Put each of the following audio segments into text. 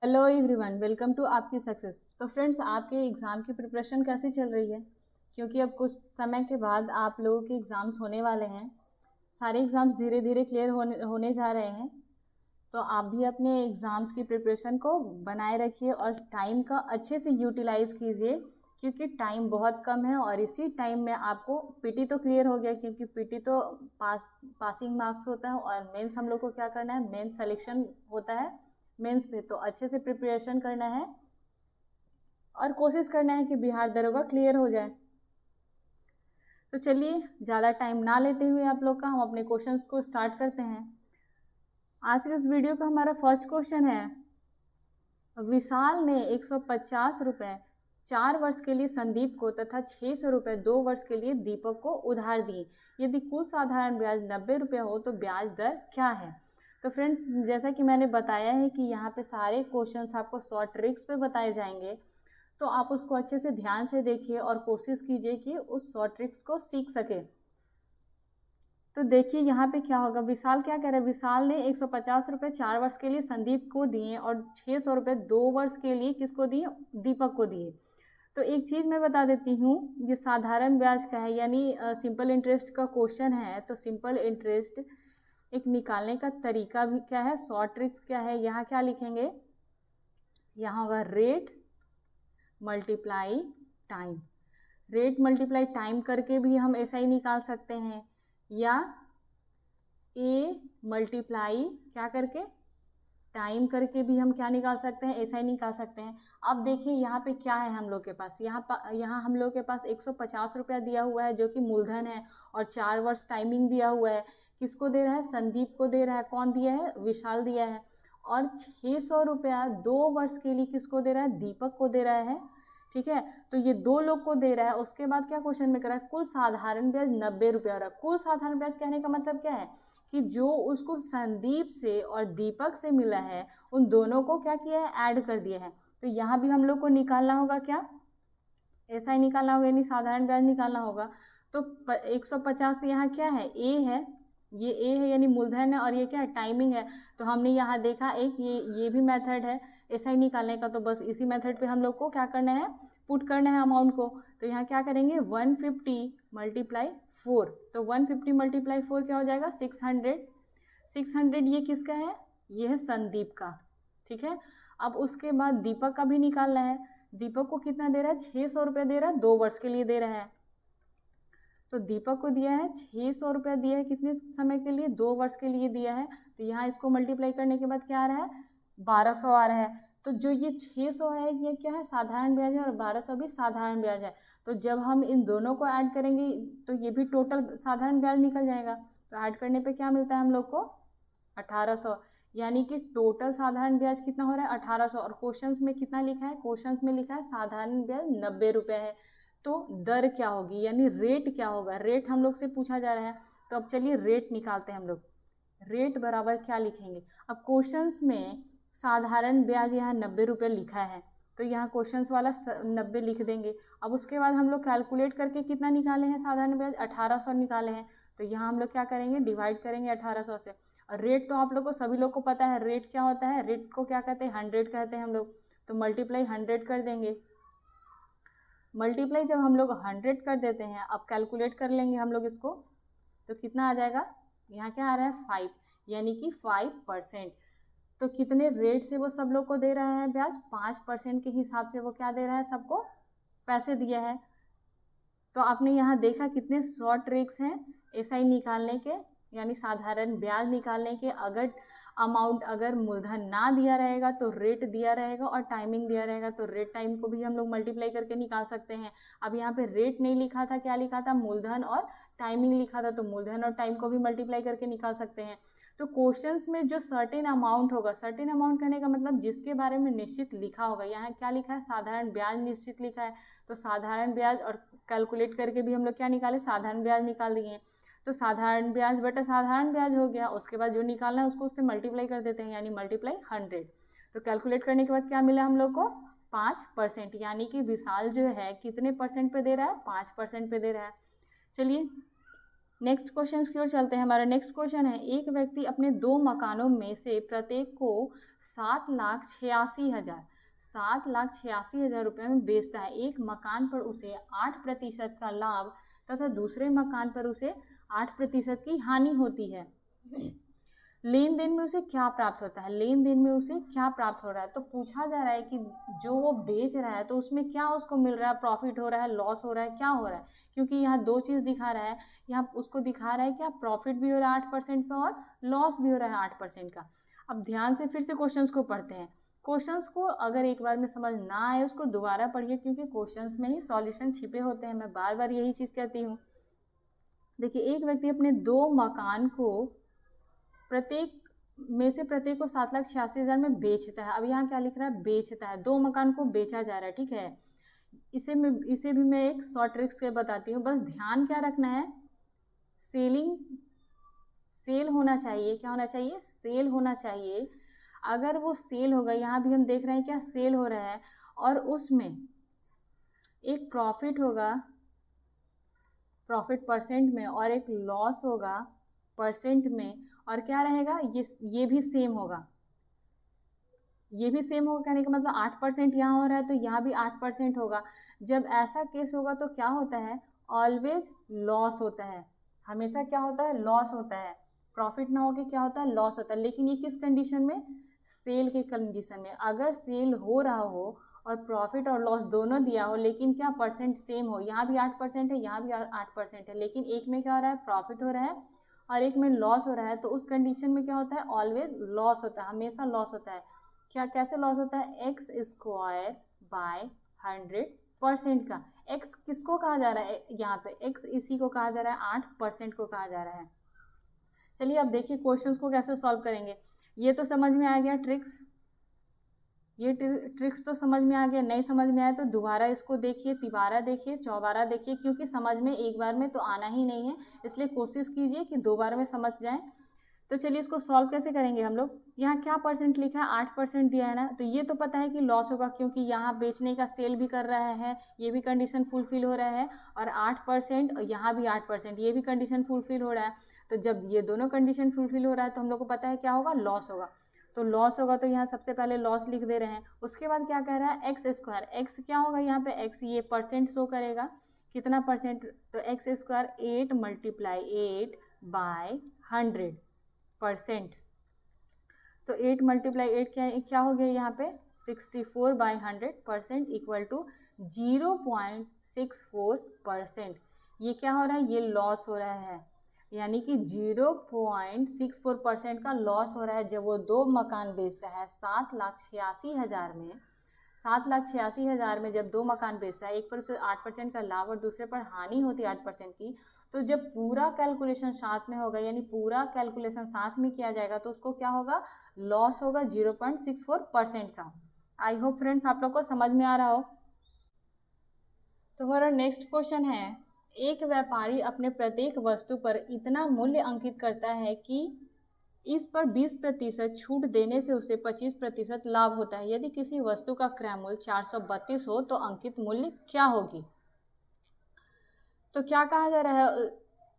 Hello everyone, welcome to आपकी success. तो friends, आपके एग्ज़ाम की प्रिपरेशन कैसी चल रही है? क्योंकि अब कुछ समय के बाद आप लोगों के एग्ज़ाम्स होने वाले हैं। सारे एग्ज़ाम्स धीरे धीरे क्लियर होने जा रहे हैं। तो आप भी अपने एग्ज़ाम्स की प्रिपरेशन को बनाए रखिए और टाइम का अच्छे से यूटिलाइज़ कीजिए, क्योंकि टाइम बहुत कम है। और इसी टाइम में आपको पीटी तो क्लियर हो गया, क्योंकि पीटी तो पासिंग मार्क्स होता है। और मेंस हम लोग को क्या करना है, मेंस सिलेक्शन होता है। मेंस पे तो अच्छे से प्रिपरेशन करना है और कोशिश करना है कि बिहार दरोगा क्लियर हो जाए। तो चलिए, ज़्यादा टाइम ना लेते हुए आप लोग का हम अपने क्वेश्चंस को स्टार्ट करते हैं। आज के इस वीडियो का हमारा फर्स्ट क्वेश्चन है, विशाल ने 150 रुपए 4 वर्ष के लिए संदीप को तथा 600 रुपए 2 वर्ष के लिए दीपक को उधार दिए। यदि कुल साधारण ब्याज 90 रुपये हो तो ब्याज दर क्या है? तो फ्रेंड्स, जैसा कि मैंने बताया है कि यहाँ पे सारे क्वेश्चंस आपको शॉर्ट ट्रिक्स पे बताए जाएंगे। तो आप उसको अच्छे से ध्यान से देखिए और कोशिश कीजिए कि उस शॉर्ट ट्रिक्स को सीख सके। तो देखिए यहाँ पे क्या होगा, विशाल क्या कह रहा है, विशाल ने 150 रुपए 4 वर्ष के लिए संदीप को दिए और 600 रुपए 2 वर्ष के लिए किसको दिए, दीपक को दिए। तो एक चीज मैं बता देती हूँ, ये साधारण ब्याज का है, यानी सिंपल इंटरेस्ट का क्वेश्चन है। तो सिंपल इंटरेस्ट एक निकालने का तरीका भी क्या है, शॉर्ट ट्रिक्स क्या है, यहाँ क्या लिखेंगे, यहाँ होगा rate multiply time. Rate multiply time करके भी हम ऐसा ही निकाल सकते हैं, या ए मल्टीप्लाई क्या करके टाइम करके भी हम क्या निकाल सकते हैं, ऐसा ही निकाल सकते हैं। अब देखिए यहाँ पे क्या है हम लोग के पास, यहाँ हम लोग के पास 150 रुपया दिया हुआ है जो कि मूलधन है, और 4 वर्ष टाइमिंग दिया हुआ है। किसको दे रहा है, संदीप को दे रहा है। कौन दिया है, विशाल दिया है। और 600 रुपया 2 वर्ष के लिए किसको दे रहा है, दीपक को दे रहा है। ठीक है, तो ये दो लोग को दे रहा है। उसके बाद क्या क्वेश्चन में करा है, कुल साधारण ब्याज 90 रुपया हो रहा है। कुल साधारण ब्याज कहने का मतलब क्या है कि जो उसको संदीप से और दीपक से मिला है, उन दोनों को क्या किया है, ऐड कर दिया है। तो यहाँ भी हम लोग को निकालना होगा क्या, ऐसा ही निकालना होगा, यानी साधारण ब्याज निकालना होगा। तो 150 यहाँ क्या है, ए है, ये ए है यानी मूलधन है, और ये क्या है, टाइमिंग है। तो हमने यहाँ देखा एक ये भी मेथड है ऐसा ही निकालने का। तो बस इसी मेथड पे हम लोग को क्या करना है, पुट करना है अमाउंट को। तो यहाँ क्या करेंगे, 150 मल्टीप्लाई 4। तो 150 मल्टीप्लाई 4 क्या हो जाएगा, 600। 600 ये किसका है, ये है संदीप का। ठीक है, अब उसके बाद दीपक का भी निकालना है। दीपक को कितना दे रहा है, 600 रुपये दे रहा है, 2 वर्ष के लिए दे रहा है। तो दीपक को दिया है 600 रुपया, दिया है कितने समय के लिए, 2 वर्ष के लिए दिया है। तो यहाँ इसको मल्टीप्लाई करने के बाद क्या आ रहा है, 1200 आ रहा है। तो जो ये 600 है ये क्या है, साधारण ब्याज है, और 1200 भी साधारण ब्याज है। तो जब हम इन दोनों को ऐड करेंगे तो ये भी टोटल साधारण ब्याज निकल जाएगा। तो ऐड करने पे क्या मिलता है हम लोग को, 1800। यानी कि टोटल साधारण ब्याज कितना हो रहा है, 1800। और क्वेश्चंस में कितना लिखा है, क्वेश्चंस में लिखा है साधारण ब्याज 90 रुपये है। तो दर क्या होगी, यानी रेट क्या होगा, रेट हम लोग से पूछा जा रहा है। तो अब चलिए रेट निकालते हैं हम लोग। रेट बराबर क्या लिखेंगे, अब क्वेश्चंस में साधारण ब्याज यहाँ 90 रुपये लिखा है, तो यहाँ क्वेश्चंस वाला 90 लिख देंगे। अब उसके बाद हम लोग कैलकुलेट करके कितना निकाले हैं, साधारण ब्याज 1800 निकाले हैं। तो यहाँ हम लोग क्या करेंगे, डिवाइड करेंगे 1800 से। और रेट तो आप लोग को सभी लोग को पता है, रेट क्या होता है, रेट को क्या कहते हैं, 100 कहते हैं हम लोग। तो मल्टीप्लाई 100 कर देंगे। मल्टीप्लाई जब हम लोग 100 कर देते हैं, अब कैलकुलेट कर लेंगे हम लोग इसको, तो कितना आ जाएगा, यहाँ क्या आ रहा है, 5, यानी कि 5%। तो कितने रेट से वो सब लोग को दे रहा है ब्याज, 5% के हिसाब से वो क्या दे रहा है, सबको पैसे दिया है। तो आपने यहाँ देखा कितने शॉर्ट ट्रिक्स हैं एसआई निकालने के, यानी साधारण ब्याज निकालने के। अगर अमाउंट, अगर मूलधन ना दिया रहेगा तो रेट दिया रहेगा, और टाइमिंग दिया रहेगा तो रेट टाइम को भी हम लोग मल्टीप्लाई करके निकाल सकते हैं। अब यहाँ पे रेट नहीं लिखा था, क्या लिखा था, मूलधन और टाइमिंग लिखा था। तो मूलधन और टाइम को भी मल्टीप्लाई करके निकाल सकते हैं। तो क्वेश्चंस में जो सर्टेन अमाउंट होगा, सर्टेन अमाउंट कहने का मतलब जिसके बारे में निश्चित लिखा होगा, यहाँ क्या लिखा है, साधारण ब्याज निश्चित लिखा है। तो साधारण ब्याज, और कैलकुलेट करके भी हम लोग क्या निकाले, साधारण ब्याज निकाल दिए। तो साधारण ब्याज बटा साधारण ब्याज हो गया। उसके बाद जो निकालना है उसको उससे मल्टीप्लाई कर देते हैं, यानी मल्टीप्लाई 100। तो कैलकुलेट करने के बाद क्या मिला हम लोग को, 5%। यानी कि विशाल जो है कितने परसेंट पे दे रहा है, 5% पे दे रहा है। चलिए नेक्स्ट क्वेश्चन की ओर चलते हैं। हमारा नेक्स्ट क्वेश्चन है, एक व्यक्ति अपने 2 मकानों में से प्रत्येक को 7,86,000 रुपये में बेचता है। एक मकान पर उसे 8% का लाभ तथा दूसरे मकान पर उसे 8% की हानि होती है। लेन देन में उसे क्या प्राप्त होता है? लेन देन में उसे क्या प्राप्त हो रहा है? तो पूछा जा रहा है कि जो वो बेच रहा है तो उसमें क्या उसको मिल रहा है, प्रॉफिट हो रहा है, लॉस हो रहा है, क्या हो रहा है? क्योंकि यहाँ 2 चीज़ दिखा रहा है। यहाँ उसको दिखा रहा है कि प्रॉफिट भी हो रहा है 8% का और लॉस भी हो रहा है 8% का। अब ध्यान से फिर से क्वेश्चंस को पढ़ते हैं। क्वेश्चंस को अगर एक बार में समझ ना आए उसको दोबारा पढ़िए, क्योंकि क्वेश्चंस में ही सॉल्यूशन छिपे होते हैं। मैं बार बार यही चीज़ कहती हूँ। देखिए, एक व्यक्ति अपने 2 मकान को प्रत्येक में से प्रत्येक को 7,86,000 में बेचता है। अब यहाँ क्या लिख रहा है? बेचता है। 2 मकान को बेचा जा रहा है, ठीक है। इसे भी मैं एक शॉर्ट ट्रिक्स के बताती हूँ। बस ध्यान क्या रखना है, सेल होना चाहिए। क्या होना चाहिए? सेल होना चाहिए। अगर वो सेल होगा, यहाँ भी हम देख रहे हैं क्या सेल हो रहा है, और उसमें एक प्रॉफिट होगा, प्रॉफिट परसेंट में, और एक लॉस होगा परसेंट में, और क्या रहेगा? ये भी सेम होगा। ये भी सेम होगा कहने का मतलब 8% यहाँ हो रहा है तो यहाँ भी 8% होगा। जब ऐसा केस होगा तो क्या होता है? ऑलवेज लॉस होता है। हमेशा क्या होता है? लॉस होता है। प्रॉफिट ना होके क्या होता है? लॉस होता है। लेकिन ये किस कंडीशन में? सेल के कंडीशन में। अगर सेल हो रहा हो और प्रॉफिट और लॉस दोनों दिया हो, लेकिन क्या परसेंट सेम हो, यहाँ भी 8% है, यहाँ भी 8% है, लेकिन एक में क्या हो रहा है? प्रॉफिट हो रहा है और एक में लॉस हो रहा है, तो उस कंडीशन में क्या होता है? ऑलवेज लॉस होता है, हमेशा लॉस होता है। क्या कैसे लॉस होता है? x² बाय 100% का। x किसको कहा जा रहा है? यहाँ पे x इसी को कहा जा रहा है, 8% को कहा जा रहा है। चलिए अब देखिए क्वेश्चंस को कैसे सॉल्व करेंगे। ये तो समझ में आ गया ट्रिक्स, ये ट्रिक्स तो समझ में आ गया। नहीं समझ में आया तो दोबारा इसको देखिए, तिबारा देखिए, चौबारा देखिए, क्योंकि समझ में एक बार में तो आना ही नहीं है, इसलिए कोशिश कीजिए कि 2 बार में समझ जाए। तो चलिए इसको सॉल्व कैसे करेंगे हम लोग। यहाँ क्या परसेंट लिखा है? 8% दिया है ना, तो ये तो पता है कि लॉस होगा, क्योंकि यहाँ बेचने का सेल भी कर रहा है, ये भी कंडीशन फुलफिल हो रहा है, और 8% और यहाँ भी 8%, ये भी कंडीशन फुलफिल हो रहा है। तो जब ये दोनों कंडीशन फुलफिल हो रहा है तो हम लोग को पता है क्या होगा? लॉस होगा। तो लॉस होगा तो यहाँ सबसे पहले लॉस लिख दे रहे हैं। उसके बाद क्या कह रहा है? x²। x क्या होगा यहाँ पे? x ये परसेंट शो करेगा, कितना परसेंट? तो x², 8 × 8 बाय 100%। तो 8 × 8 क्या हो गया यहाँ पे? 64/100% इक्वल टू 0.64%। ये क्या हो रहा है? ये लॉस हो रहा है, यानी कि 0.64% का लॉस हो रहा है जब वो 2 मकान बेचता है 7,86,000 में। 7,86,000 में जब 2 मकान बेचता है, एक पर उसे 8% का लाभ और दूसरे पर हानि होती है 8% की, तो जब पूरा कैलकुलेशन साथ में होगा, यानी पूरा कैलकुलेशन साथ में किया जाएगा, तो उसको क्या होगा? लॉस होगा 0.64% का। आई होप फ्रेंड्स आप लोग को समझ में आ रहा हो। तो हमारा नेक्स्ट क्वेश्चन है, एक व्यापारी अपने प्रत्येक वस्तु पर इतना मूल्य अंकित करता है कि इस पर 20% छूट देने से उसे 25% लाभ होता है। यदि किसी वस्तु का क्रय मूल्य 432 हो तो अंकित मूल्य क्या होगी? तो क्या कहा जा रहा है?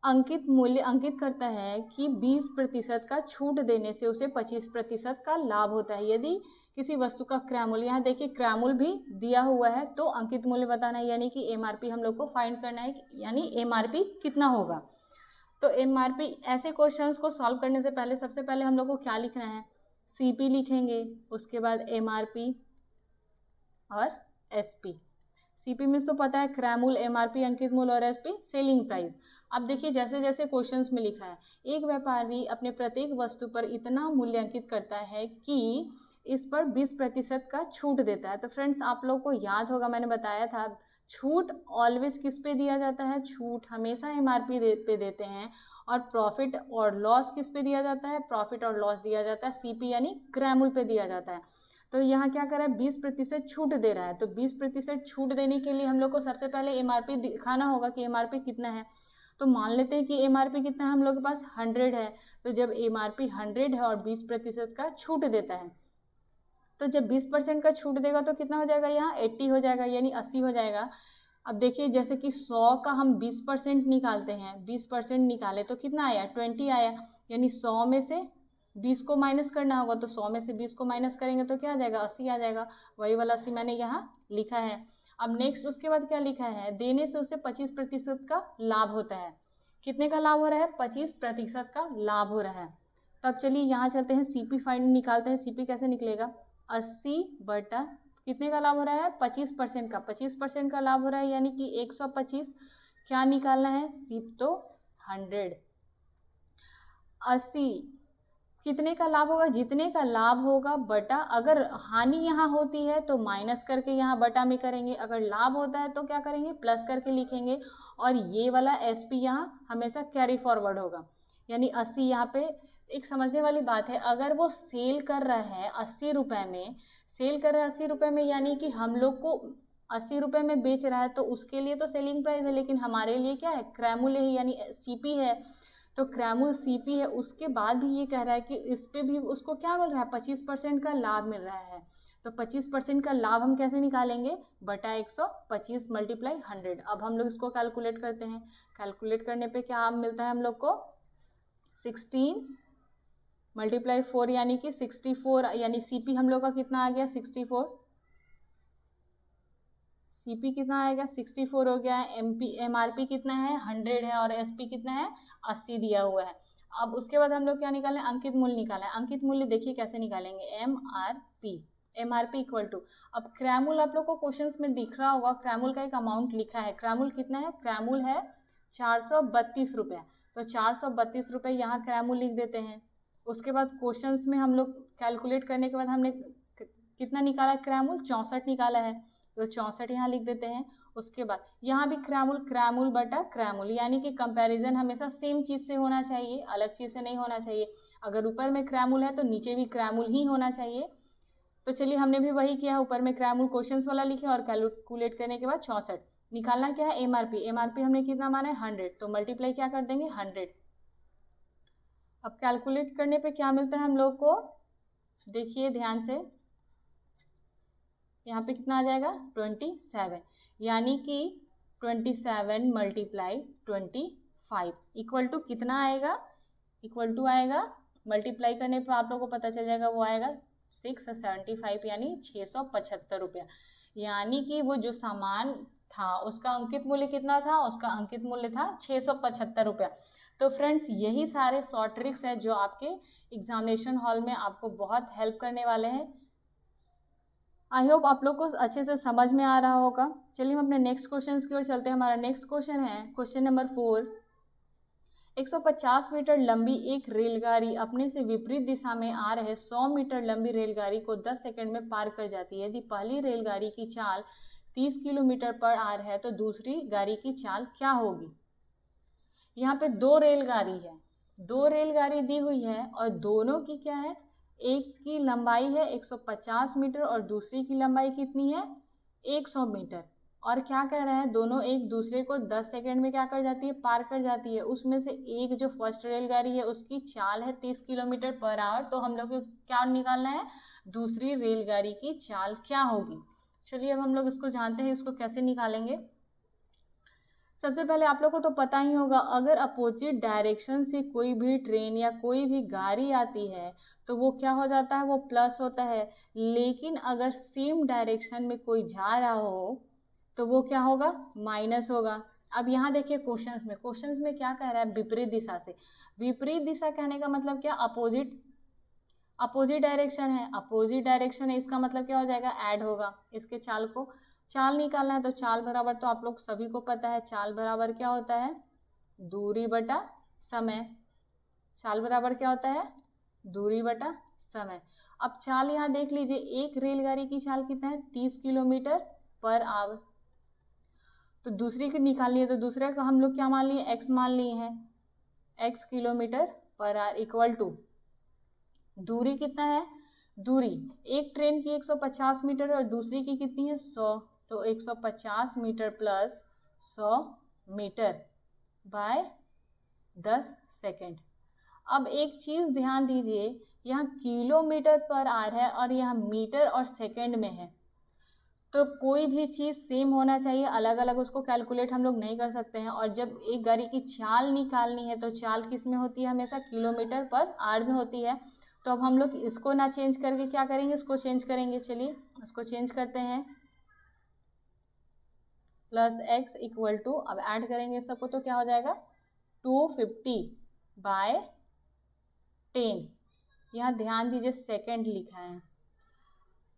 अंकित मूल्य अंकित करता है कि 20% का छूट देने से उसे 25% का लाभ होता है। यदि किसी वस्तु का क्रय मूल्य, यहाँ देखिए क्रय मूल्य भी दिया हुआ है, तो अंकित मूल्य बताना है, यानी कि MRP हम लोग को फाइंड करना है, यानी MRP कितना होगा। तो MRP, ऐसे क्वेश्चंस को सॉल्व करने से पहले सबसे पहले हम लोग को क्या लिखना है? CP लिखेंगे, उसके बाद MRP और SP। CP में तो पता है क्रय मूल्य, MRP अंकित मूल्य और SP सेलिंग प्राइस। अब देखिए जैसे जैसे क्वेश्चंस में लिखा है, एक व्यापारी अपने प्रत्येक वस्तु पर इतना मूल्य अंकित करता है कि इस पर 20% का छूट देता है। तो फ्रेंड्स आप लोग को याद होगा, मैंने बताया था छूट ऑलवेज किस पे दिया जाता है? छूट हमेशा MRP पे देते हैं। और प्रॉफिट और लॉस किस पे दिया जाता है? प्रॉफिट और लॉस दिया जाता है CP यानी क्रय मूल्य पे दिया जाता है। तो यहाँ क्या कर रहा है? 20% छूट दे रहा है, तो 20% छूट देने के लिए हम लोग को सबसे पहले MRP दिखाना होगा कि MRP कितना है। तो मान लेते हैं कि MRP कितना है, हम लोग के पास 100 है। तो जब MRP 100 है और 20% का छूट देता है, तो जब 20% का छूट देगा तो कितना हो जाएगा? यहाँ 80 हो जाएगा, यानी 80 हो जाएगा। अब देखिए जैसे कि 100 का हम 20% निकालते हैं, 20% निकाले तो कितना आया, 20 आया, यानी 100 में से 20 को माइनस करना होगा, तो 100 में से 20 को माइनस करेंगे तो क्या आ जाएगा, 80 आ जाएगा। वही वाला 80 मैंने यहाँ लिखा है। अब नेक्स्ट उसके बाद क्या लिखा है, देने से उसे 25% का लाभ होता है। कितने का लाभ हो रहा है, 25% का लाभ हो रहा है। तो अब चलिए यहाँ चलते हैं, सीपी फाइंड निकालते हैं। सीपी कैसे निकलेगा, 80 बटा कितने का लाभ हो रहा है, 25% का, 25% का लाभ हो रहा है, यानी कि 125 क्या निकालना है, सीप तो 100। 80 कितने का लाभ होगा, जितने का लाभ होगा बटा, अगर हानि यहाँ होती है तो माइनस करके यहाँ बटा में करेंगे, अगर लाभ होता है तो क्या करेंगे, प्लस करके लिखेंगे, और ये वाला एसपी यहाँ हमेशा कैरी फॉरवर्ड होगा, यानी 80 यहाँ पे। एक समझने वाली बात है, अगर वो सेल कर रहा है 80 रुपए में, सेल कर रहा है 80 रुपए में, यानी कि हम लोग को 80 रुपए में बेच रहा है, तो उसके लिए तो सेलिंग प्राइस है, लेकिन हमारे लिए क्या है, क्रैमुल है, यानी सीपी है। तो क्रैमुल सीपी है, उसके बाद भी ये कह रहा है कि इस पे भी उसको क्या मिल रहा है, 25% का लाभ मिल रहा है। तो 25% का लाभ हम कैसे निकालेंगे, बटा 125 मल्टीप्लाई 100। अब हम लोग इसको कैलकुलेट करते हैं। कैलकुलेट करने पे क्या मिलता है हम लोग को, 16 मल्टीप्लाई 4 यानी कि 64, यानी सीपी हम लोग का कितना आ गया, 64। सीपी कितना आएगा, 64 हो गया है। एमआरपी कितना है, 100 है, और एसपी कितना है, 80 दिया हुआ है। अब उसके बाद हम लोग क्या निकालें, अंकित मूल्य निकालें। अंकित मूल्य देखिए कैसे निकालेंगे, एमआरपी इक्वल टू, अब क्रैमुल आप लोग को क्वेश्चंस में दिख रहा होगा, क्रैमुल का एक अमाउंट लिखा है। क्रैमुल कितना है, क्रैमुल है 432 रुपया, तो 432 रुपये यहाँ क्रैमुल लिख देते हैं। उसके बाद क्वेश्चंस में हम लोग कैलकुलेट करने के बाद हमने कितना निकाला, क्रैमुल 64 निकाला है, तो 64 यहाँ लिख देते हैं। उसके बाद यहाँ भी क्रैमुल, क्रैमुल बटा क्रैमुल, यानी कि कंपैरिजन हमेशा सेम चीज से होना चाहिए, अलग चीज से नहीं होना चाहिए। अगर ऊपर में क्रैमुल है तो नीचे भी क्रैमुल ही होना चाहिए। तो चलिए हमने भी वही किया, ऊपर में क्रैमुल क्वेश्चंस वाला लिखे और कैलकुलेट करने के बाद 64। निकालना क्या है, एमआरपी। एमआरपी हमने कितना माना है, 100, तो मल्टीप्लाई क्या कर देंगे, 100। अब कैलकुलेट करने पे क्या मिलता है हम लोग को, देखिए ध्यान से, यहाँ पे कितना आ जाएगा, 27, यानी कि 27 मल्टीप्लाई 25 इक्वल टू कितना आएगा, इक्वल टू आएगा, मल्टीप्लाई करने पे आप लोगों को पता चल जाएगा, वो आएगा 675, यानी 675 रुपया। यानी कि वो जो सामान था उसका अंकित मूल्य कितना था, उसका अंकित मूल्य था 675 रुपया। तो फ्रेंड्स यही सारे शॉर्ट ट्रिक्स है जो आपके एग्जामिनेशन हॉल में आपको बहुत हेल्प करने वाले हैं। आई होप आप लोग को अच्छे से समझ में आ रहा होगा। चलिए हम अपने नेक्स्ट क्वेश्चन की ओर चलते हैं। हमारा नेक्स्ट क्वेश्चन है क्वेश्चन नंबर 4। 150 मीटर लंबी एक रेलगाड़ी अपने से विपरीत दिशा में आ रहे 100 मीटर लंबी रेलगाड़ी को 10 सेकंड में पार कर जाती है। यदि पहली रेलगाड़ी की चाल 30 किलोमीटर पर आवर है तो दूसरी गाड़ी की चाल क्या होगी। यहाँ पे दो रेलगाड़ी है, दो रेलगाड़ी दी हुई है और दोनों की क्या है, एक की लंबाई है 150 मीटर और दूसरी की लंबाई कितनी है, 100 मीटर। और क्या कह रहे हैं, दोनों एक दूसरे को 10 सेकंड में क्या कर जाती है, पार कर जाती है। उसमें से एक जो फर्स्ट रेलगाड़ी है उसकी चाल है 30 किलोमीटर पर आवर, तो हम लोग को क्या निकालना है, दूसरी रेलगाड़ी की चाल क्या होगी। चलिए अब हम लोग इसको जानते हैं, इसको कैसे निकालेंगे। सबसे पहले आप लोग को तो पता ही होगा, अगर अपोजिट डायरेक्शन से कोई भी ट्रेन या कोई भी गाड़ी आती है तो वो क्या हो जाता है, वो प्लस होता है। लेकिन अगर सेम डायरेक्शन में कोई जा रहा हो तो वो क्या होगा, माइनस होगा। अब यहाँ देखिए क्वेश्चंस में क्या कह रहा है, विपरीत दिशा से। विपरीत दिशा कहने का मतलब क्या, अपोजिट डायरेक्शन है, अपोजिट डायरेक्शन है, इसका मतलब क्या हो जाएगा, ऐड होगा। इसके चाल को चाल निकालना है तो चाल बराबर, तो आप लोग सभी को पता है चाल बराबर क्या होता है, दूरी बटा समय। चाल बराबर क्या होता है, दूरी बटा समय। अब चाल यहाँ देख लीजिए, एक रेलगाड़ी की चाल कितना है, 30 किलोमीटर पर आवर। तो दूसरी की निकालनी है तो दूसरे को हम लोग क्या मान लिए, x मान लिए हैं, x kilometre per hour equal to दूरी कितना है, दूरी एक ट्रेन की 150 मीटर और दूसरी की कितनी है, 100, तो 150 metre plus 100 metre by 10 second. अब एक चीज ध्यान दीजिए, यहाँ किलोमीटर पर आवर है और यहाँ मीटर और सेकेंड में है, तो कोई भी चीज़ सेम होना चाहिए, अलग अलग उसको कैलकुलेट हम लोग नहीं कर सकते हैं। और जब एक गाड़ी की चाल निकालनी है तो चाल किस में होती है, हमेशा किलोमीटर पर आवर में होती है। तो अब हम लोग इसको ना चेंज करके क्या करेंगे, इसको चेंज करेंगे। चलिए इसको चेंज करते हैं, प्लस एक्स इक्वल टू, अब ऐड करेंगे सबको तो क्या हो जाएगा 250/10। यहाँ ध्यान दीजिए सेकंड लिखा है।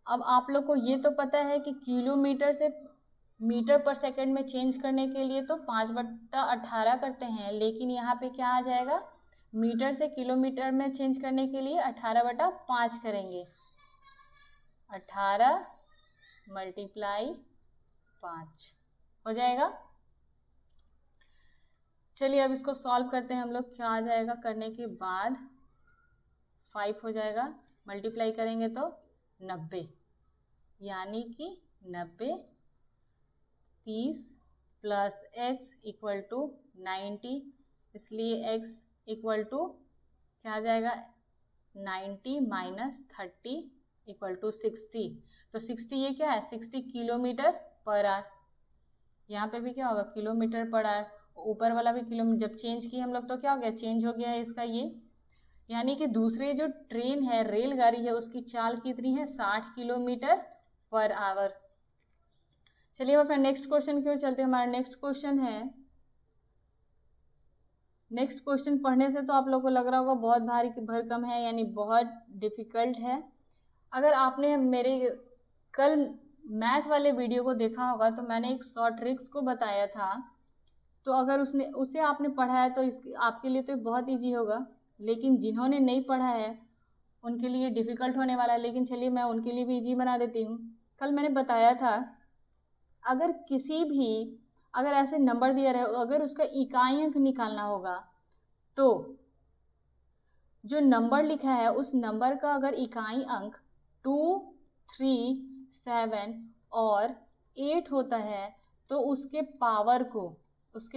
अब आप लोग को ये तो पता है कि किलोमीटर से मीटर पर सेकंड में चेंज करने के लिए तो 5/18 करते हैं, लेकिन यहाँ पे क्या आ जाएगा, मीटर से किलोमीटर में चेंज करने के लिए 18/5 करेंगे। 18 × 5 हो जाएगा। चलिए अब इसको सॉल्व करते हैं हम लोग, क्या आ जाएगा करने के बाद 5 हो जाएगा, मल्टीप्लाई करेंगे तो 90, यानी कि 90 30 प्लस एक्स इक्वल टू 90, इसलिए x इक्वल टू क्या आ जाएगा 90 माइनस 30 इक्वल टू 60। तो 60 ये क्या है 60 किलोमीटर पर आवर, यहाँ पे भी क्या होगा किलोमीटर पर आवर, ऊपर वाला भी किलोमीटर। जब चेंज किए हम लोग तो क्या हो गया चेंज हो गया है इसका ये, यानी कि दूसरे जो ट्रेन है रेलगाड़ी है उसकी चाल कितनी है 60 किलोमीटर पर आवर। चलिए अपना नेक्स्ट क्वेश्चन की ओर चलते हैं। हमारा नेक्स्ट क्वेश्चन है, नेक्स्ट क्वेश्चन पढ़ने से तो आप लोगों को लग रहा होगा बहुत भारी भरकम है, यानी बहुत डिफिकल्ट है। अगर आपने मेरे कल मैथ वाले वीडियो को देखा होगा तो मैंने एक शॉर्ट ट्रिक्स को बताया था, तो अगर उसे आपने पढ़ा है तो आपके लिए तो बहुत इजी होगा, लेकिन जिन्होंने नहीं पढ़ा है उनके लिए डिफिकल्ट होने वाला है। लेकिन चलिए मैं उनके लिए भी इजी बना देती हूँ। कल मैंने बताया था अगर किसी भी अगर ऐसे नंबर दिया रहे, अगर उसका इकाई अंक निकालना होगा तो जो नंबर लिखा है उस नंबर का अगर इकाई अंक 2, 3, 7 और 8 होता है तो उसके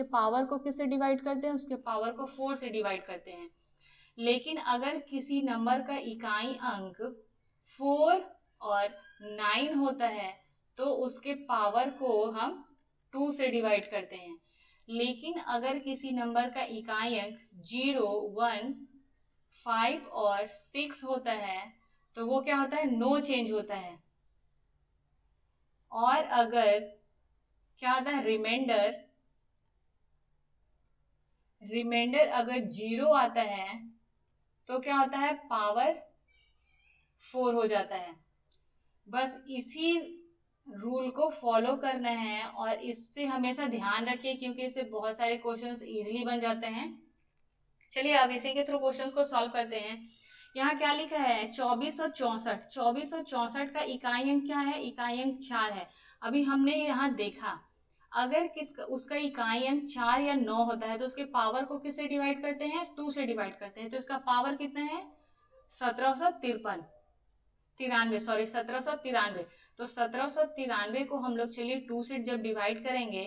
पावर को किससे डिवाइड करते हैं, उसके पावर को 4 से डिवाइड करते हैं। लेकिन अगर किसी नंबर का इकाई अंक 4 और 9 होता है तो उसके पावर को हम 2 से डिवाइड करते हैं। लेकिन अगर किसी नंबर का इकाई अंक 0, 1, 5 और 6 होता है तो वो क्या होता है नो चेंज होता है। और अगर क्या होता है रिमाइंडर अगर 0 आता है तो क्या होता है पावर 4 हो जाता है। बस इसी रूल को फॉलो करना है और इससे हमेशा ध्यान रखिए क्योंकि इससे बहुत सारे क्वेश्चंस इजीली बन जाते हैं। चलिए अब इसी के थ्रू क्वेश्चंस को सॉल्व करते हैं। यहाँ क्या लिखा है 2464 का इकाई अंक क्या है, इकाई अंक 4 है। अभी हमने यहाँ देखा अगर उसका इकाई अंक 4 या 9 होता है तो उसके पावर को किससे डिवाइड करते हैं 2 से डिवाइड करते हैं। तो इसका पावर कितना है 1793। तो 1793 को हम लोग चलिए 2 से जब डिवाइड करेंगे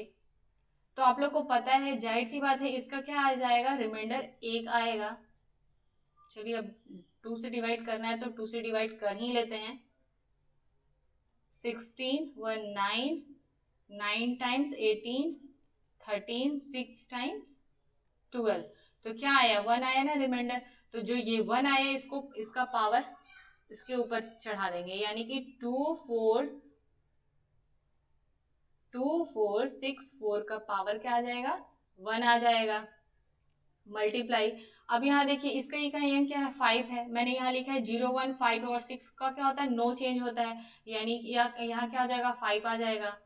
तो आप लोग को पता है जाहिर सी बात है इसका क्या आ जाएगा रिमाइंडर 1 आएगा। चलिए अब 2 से डिवाइड करना है तो 2 से डिवाइड कर ही लेते हैं। 16 1 9, 9 टाइम्स 18, 13, 6 टाइम्स 12, तो क्या आया 1 आया ना रिमाइंडर। तो जो ये 1 आया इसका पावर इसके ऊपर चढ़ा देंगे, यानी कि 2464 का पावर क्या आ जाएगा 1 आ जाएगा। मल्टीप्लाई, अब यहाँ देखिए इसका इकाई अंक क्या है 5 है, मैंने यहाँ लिखा है 0, 1, 5 और 6 का क्या होता है नो चेंज होता है, यानी कि यहाँ क्या आ जाएगा 5 आ जाएगा।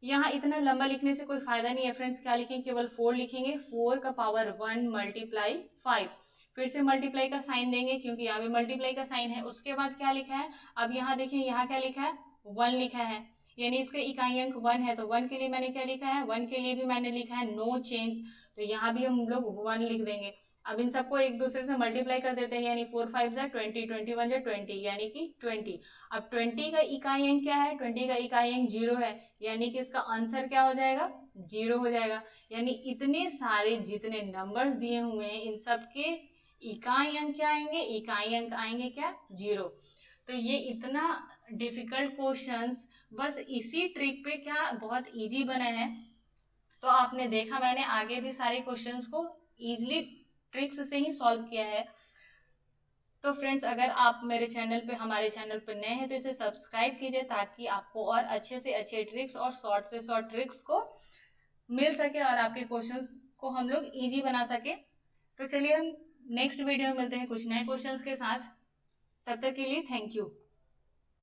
यहाँ इतना लंबा लिखने से कोई फायदा नहीं है फ्रेंड्स, क्या लिखेंगे केवल 4 लिखेंगे, 4 का पावर 1 मल्टीप्लाई 5, फिर से मल्टीप्लाई का साइन देंगे क्योंकि यहाँ पे मल्टीप्लाई का साइन है। उसके बाद क्या लिखा है, अब यहाँ देखिए यहाँ क्या लिखा है 1 लिखा है, यानी इसका इकाई अंक 1 है तो 1 के लिए मैंने क्या लिखा है 1 के लिए भी मैंने लिखा है नो चेंज, तो यहाँ भी हम लोग 1 लिख देंगे। अब इन सबको एक दूसरे से मल्टीप्लाई कर देते हैं, यानी 4 5 जा 20, 21 जा 20, यानी कि 20। अब 20 का इकाई अंक क्या है 20 का इकाई अंक 0 है, यानी कि इसका आंसर क्या हो जाएगा 0 हो जाएगा। यानी इतने सारे जितने नंबर्स दिए हुए हैं इन सब के इकाई अंक क्या आएंगे, इकाई अंक आएंगे क्या 0। तो ये इतना डिफिकल्ट क्वेश्चंस बस इसी ट्रिक पे क्या बहुत इजी बने हैं। तो आपने देखा मैंने आगे भी सारे क्वेश्चंस को इजीली ट्रिक्स से ही सॉल्व किया है। तो फ्रेंड्स, अगर आप मेरे चैनल पे हमारे चैनल पे नए हैं तो इसे सब्सक्राइब कीजिए ताकि आपको और अच्छे से अच्छे ट्रिक्स और शॉर्ट से शॉर्ट ट्रिक्स को मिल सके और आपके क्वेश्चंस को हम लोग इजी बना सके। तो चलिए हम नेक्स्ट वीडियो में मिलते हैं कुछ नए क्वेश्चंस के साथ। तब तक के लिए थैंक यू।